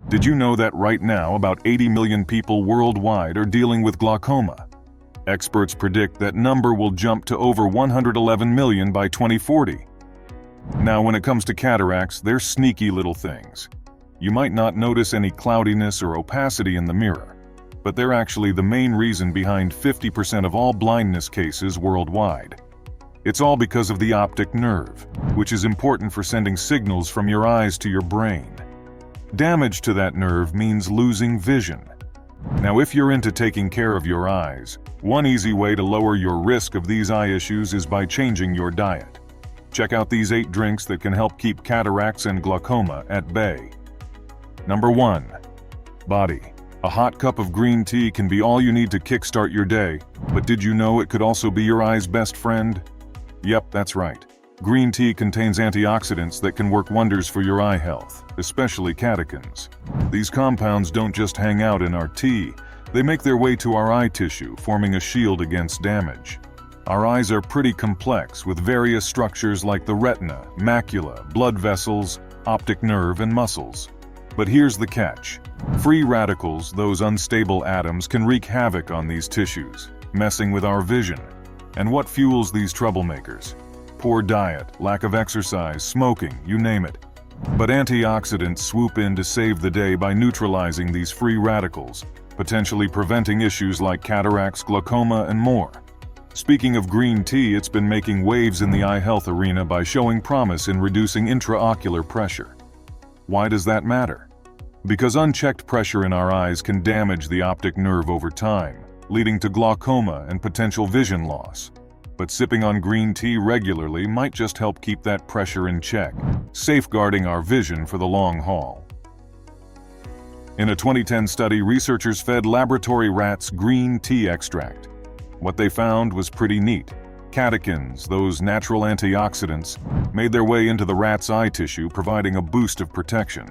Did you know that right now about 80 million people worldwide are dealing with glaucoma? Experts predict that number will jump to over 111 million by 2040. Now, when it comes to cataracts, they're sneaky little things. You might not notice any cloudiness or opacity in the mirror, but they're actually the main reason behind 50% of all blindness cases worldwide. It's all because of the optic nerve, which is important for sending signals from your eyes to your brain. Damage to that nerve means losing vision. Now, if you're into taking care of your eyes, one easy way to lower your risk of these eye issues is by changing your diet. Check out these 8 drinks that can help keep cataracts and glaucoma at bay. Number 1. Body. A hot cup of green tea can be all you need to kickstart your day, but did you know it could also be your eye's best friend? Yep, that's right. Green tea contains antioxidants that can work wonders for your eye health, especially catechins. These compounds don't just hang out in our tea, they make their way to our eye tissue, forming a shield against damage. Our eyes are pretty complex, with various structures like the retina, macula, blood vessels, optic nerve, and muscles. But here's the catch. Free radicals, those unstable atoms, can wreak havoc on these tissues, messing with our vision. And what fuels these troublemakers? Poor diet, lack of exercise, smoking, you name it. But antioxidants swoop in to save the day by neutralizing these free radicals, potentially preventing issues like cataracts, glaucoma, and more. Speaking of green tea, it's been making waves in the eye health arena by showing promise in reducing intraocular pressure. Why does that matter? Because unchecked pressure in our eyes can damage the optic nerve over time, leading to glaucoma and potential vision loss. But sipping on green tea regularly might just help keep that pressure in check, safeguarding our vision for the long haul. In a 2010 study, researchers fed laboratory rats green tea extract. What they found was pretty neat. Catechins, those natural antioxidants, made their way into the rat's eye tissue, providing a boost of protection.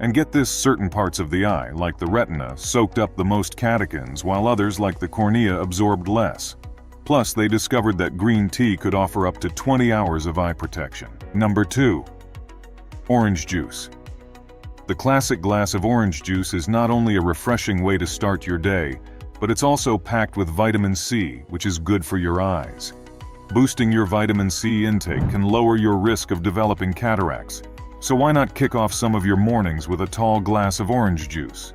And get this, certain parts of the eye, like the retina, soaked up the most catechins, while others, like the cornea, absorbed less. Plus, they discovered that green tea could offer up to 20 hours of eye protection. Number 2. Orange juice. The classic glass of orange juice is not only a refreshing way to start your day, but it's also packed with vitamin C, which is good for your eyes. Boosting your vitamin C intake can lower your risk of developing cataracts, so why not kick off some of your mornings with a tall glass of orange juice?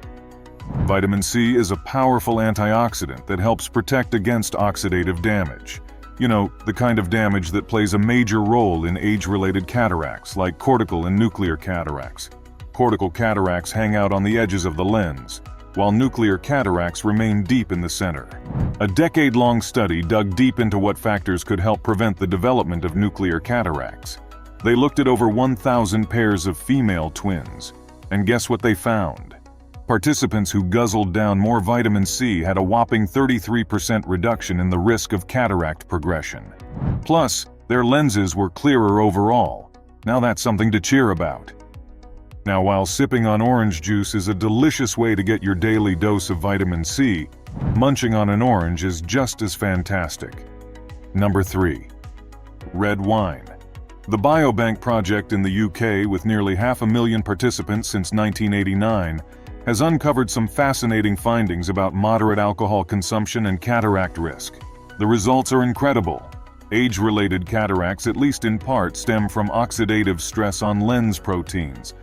Vitamin C is a powerful antioxidant that helps protect against oxidative damage. You know, the kind of damage that plays a major role in age-related cataracts, like cortical and nuclear cataracts. Cortical cataracts hang out on the edges of the lens, while nuclear cataracts remain deep in the center. A decade-long study dug deep into what factors could help prevent the development of nuclear cataracts. They looked at over 1,000 pairs of female twins, and guess what they found? Participants who guzzled down more vitamin C had a whopping 33% reduction in the risk of cataract progression. Plus, their lenses were clearer overall. Now that's something to cheer about. Now, while sipping on orange juice is a delicious way to get your daily dose of vitamin C, munching on an orange is just as fantastic. Number 3. Red wine. The Biobank project in the UK, with nearly 500,000 participants since 1989, has uncovered some fascinating findings about moderate alcohol consumption and cataract risk. The results are incredible. Age-related cataracts, at least in part, stem from oxidative stress on lens proteins.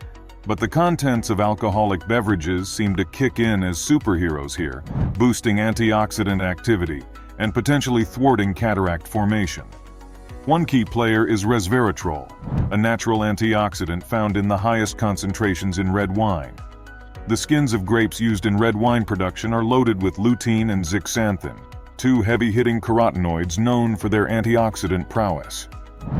But the contents of alcoholic beverages seem to kick in as superheroes here, boosting antioxidant activity and potentially thwarting cataract formation. One key player is resveratrol, a natural antioxidant found in the highest concentrations in red wine. The skins of grapes used in red wine production are loaded with lutein and zeaxanthin, 2 heavy-hitting carotenoids known for their antioxidant prowess.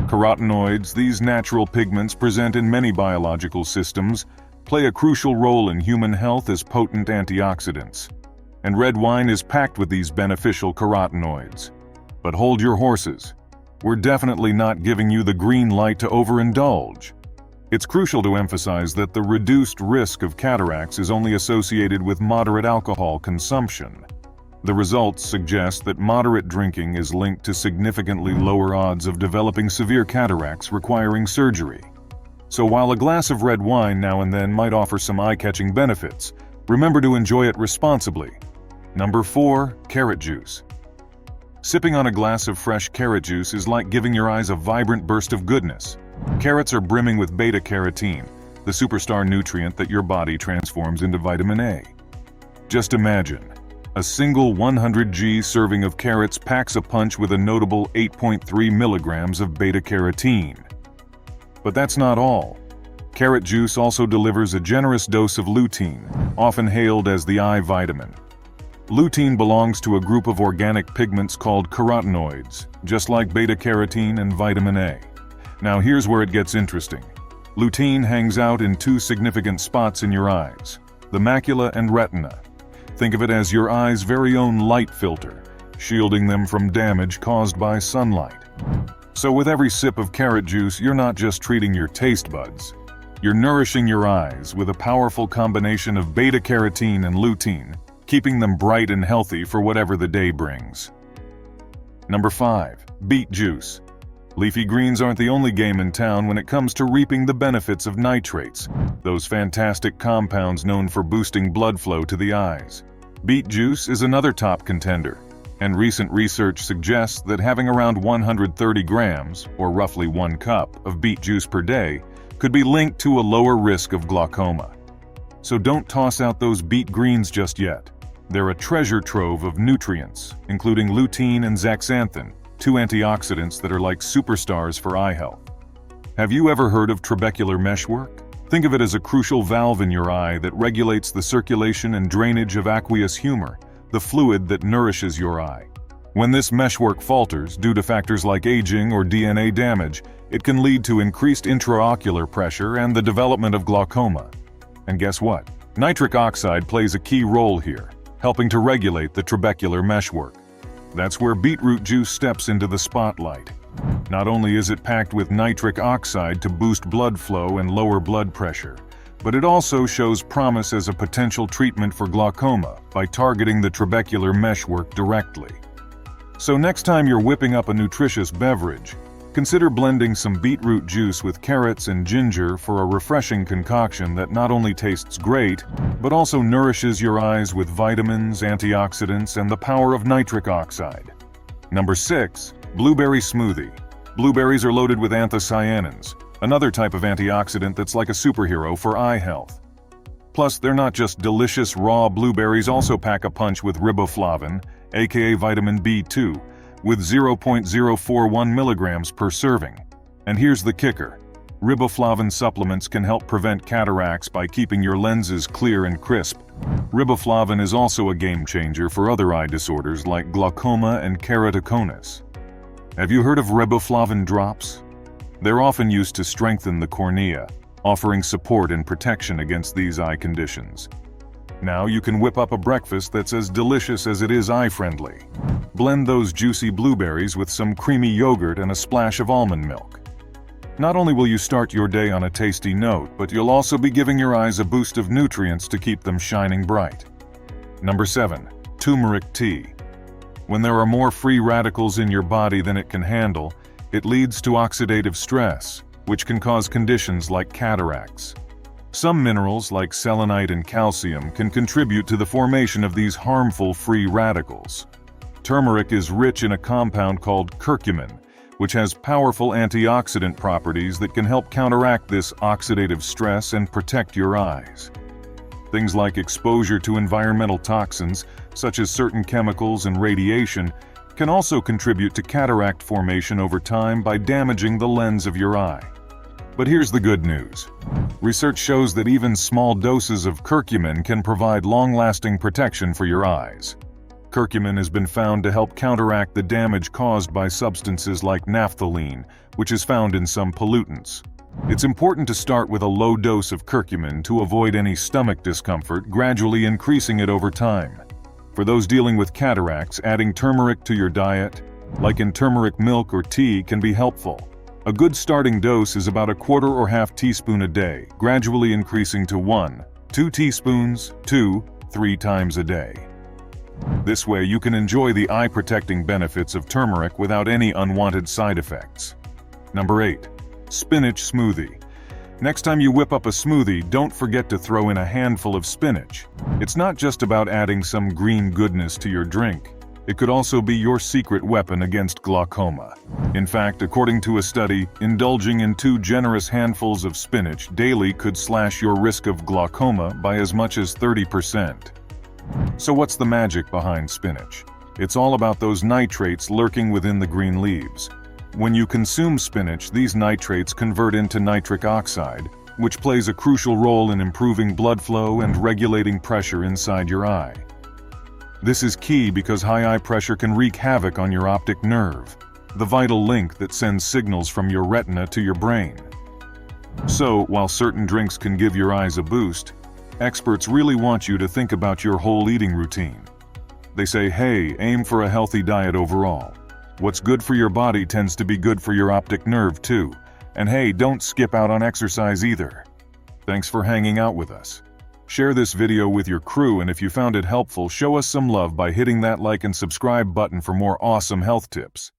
Carotenoids, these natural pigments present in many biological systems, play a crucial role in human health as potent antioxidants. And red wine is packed with these beneficial carotenoids. But hold your horses. We're definitely not giving you the green light to overindulge. It's crucial to emphasize that the reduced risk of cataracts is only associated with moderate alcohol consumption. The results suggest that moderate drinking is linked to significantly lower odds of developing severe cataracts requiring surgery. So while a glass of red wine now and then might offer some eye-catching benefits, remember to enjoy it responsibly. Number 4. Carrot juice. Sipping on a glass of fresh carrot juice is like giving your eyes a vibrant burst of goodness. Carrots are brimming with beta-carotene, the superstar nutrient that your body transforms into vitamin A. Just imagine, a single 100g serving of carrots packs a punch with a notable 8.3 milligrams of beta-carotene. But that's not all. Carrot juice also delivers a generous dose of lutein, often hailed as the eye vitamin. Lutein belongs to a group of organic pigments called carotenoids, just like beta-carotene and vitamin A. Now here's where it gets interesting. Lutein hangs out in two significant spots in your eyes, the macula and retina. Think of it as your eye's very own light filter, shielding them from damage caused by sunlight. So with every sip of carrot juice, you're not just treating your taste buds. You're nourishing your eyes with a powerful combination of beta-carotene and lutein, keeping them bright and healthy for whatever the day brings. Number 5. Beet juice. Leafy greens aren't the only game in town when it comes to reaping the benefits of nitrates, those fantastic compounds known for boosting blood flow to the eyes. Beet juice is another top contender, and recent research suggests that having around 130 grams, or roughly 1 cup, of beet juice per day could be linked to a lower risk of glaucoma. So don't toss out those beet greens just yet. They're a treasure trove of nutrients, including lutein and zeaxanthin, two antioxidants that are like superstars for eye health. Have you ever heard of trabecular meshwork? Think of it as a crucial valve in your eye that regulates the circulation and drainage of aqueous humor, the fluid that nourishes your eye. When this meshwork falters due to factors like aging or DNA damage, it can lead to increased intraocular pressure and the development of glaucoma. And guess what? Nitric oxide plays a key role here, helping to regulate the trabecular meshwork. That's where beetroot juice steps into the spotlight. Not only is it packed with nitric oxide to boost blood flow and lower blood pressure, but it also shows promise as a potential treatment for glaucoma by targeting the trabecular meshwork directly. So next time you're whipping up a nutritious beverage, consider blending some beetroot juice with carrots and ginger for a refreshing concoction that not only tastes great, but also nourishes your eyes with vitamins, antioxidants, and the power of nitric oxide. Number 6. Blueberry smoothie. Blueberries are loaded with anthocyanins, another type of antioxidant that's like a superhero for eye health. Plus, they're not just delicious raw blueberries, also pack a punch with riboflavin, aka vitamin B2, with 0.041 milligrams per serving. And here's the kicker. Riboflavin supplements can help prevent cataracts by keeping your lenses clear and crisp. Riboflavin is also a game changer for other eye disorders like glaucoma and keratoconus. Have you heard of riboflavin drops? They're often used to strengthen the cornea, offering support and protection against these eye conditions. Now you can whip up a breakfast that's as delicious as it is eye-friendly. Blend those juicy blueberries with some creamy yogurt and a splash of almond milk. Not only will you start your day on a tasty note, but you'll also be giving your eyes a boost of nutrients to keep them shining bright. Number 7. Turmeric tea. When there are more free radicals in your body than it can handle, it leads to oxidative stress, which can cause conditions like cataracts. Some minerals, like selenite and calcium, can contribute to the formation of these harmful free radicals. Turmeric is rich in a compound called curcumin, which has powerful antioxidant properties that can help counteract this oxidative stress and protect your eyes. Things like exposure to environmental toxins, such as certain chemicals and radiation, can also contribute to cataract formation over time by damaging the lens of your eye. But here's the good news. Research shows that even small doses of curcumin can provide long-lasting protection for your eyes. Curcumin has been found to help counteract the damage caused by substances like naphthalene, which is found in some pollutants. It's important to start with a low dose of curcumin to avoid any stomach discomfort, gradually increasing it over time. For those dealing with cataracts, adding turmeric to your diet, like in turmeric milk or tea, can be helpful. A good starting dose is about a quarter or half teaspoon a day, gradually increasing to 1-2 teaspoons, 2-3 times a day. This way you can enjoy the eye-protecting benefits of turmeric without any unwanted side effects. Number 8. Spinach smoothie. Next time you whip up a smoothie, don't forget to throw in a handful of spinach. It's not just about adding some green goodness to your drink. It could also be your secret weapon against glaucoma. In fact, according to a study, indulging in 2 generous handfuls of spinach daily could slash your risk of glaucoma by as much as 30%. So what's the magic behind spinach? It's all about those nitrates lurking within the green leaves. When you consume spinach, these nitrates convert into nitric oxide, which plays a crucial role in improving blood flow and regulating pressure inside your eye. This is key because high eye pressure can wreak havoc on your optic nerve, the vital link that sends signals from your retina to your brain. So, while certain drinks can give your eyes a boost, experts really want you to think about your whole eating routine. They say, hey, aim for a healthy diet overall. What's good for your body tends to be good for your optic nerve too. And hey, don't skip out on exercise either. Thanks for hanging out with us. Share this video with your crew, and if you found it helpful, show us some love by hitting that like and subscribe button for more awesome health tips.